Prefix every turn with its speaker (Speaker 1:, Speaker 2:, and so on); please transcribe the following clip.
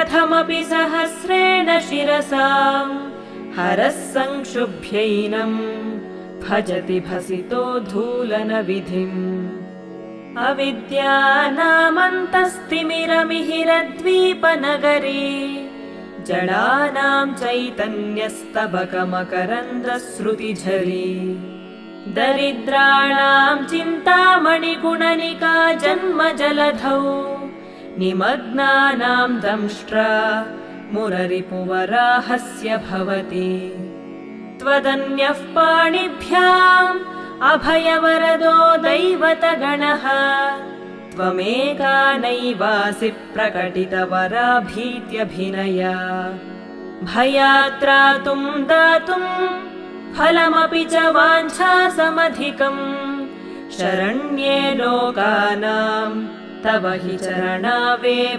Speaker 1: कथमपि सहस्रेण शिरसा हरः संक्षुभ्यैनम् भजति भसितो धूलनविधिम् अविद्यानामन्तस्तिमिरमिहिरद्वीपनगरे जडानां चैतन्यस्तबकमकरन्दश्रुतिझरी दरिद्राणां चिन्तामणिगुणनिका जन्मजलधौ निमग्नानां दंष्ट्रा मुररिपुवराहस्य भवति त्वदन्यः पाणिभ्याम् अभयवरदो दैवतगणः त्वमेका नैवासि प्रकटितवराभीत्यभिनया भयात्रातुं दातुं फलमपि च वाञ्छासमधिकम् शरण्ये लोकानां तव हि चरणावेव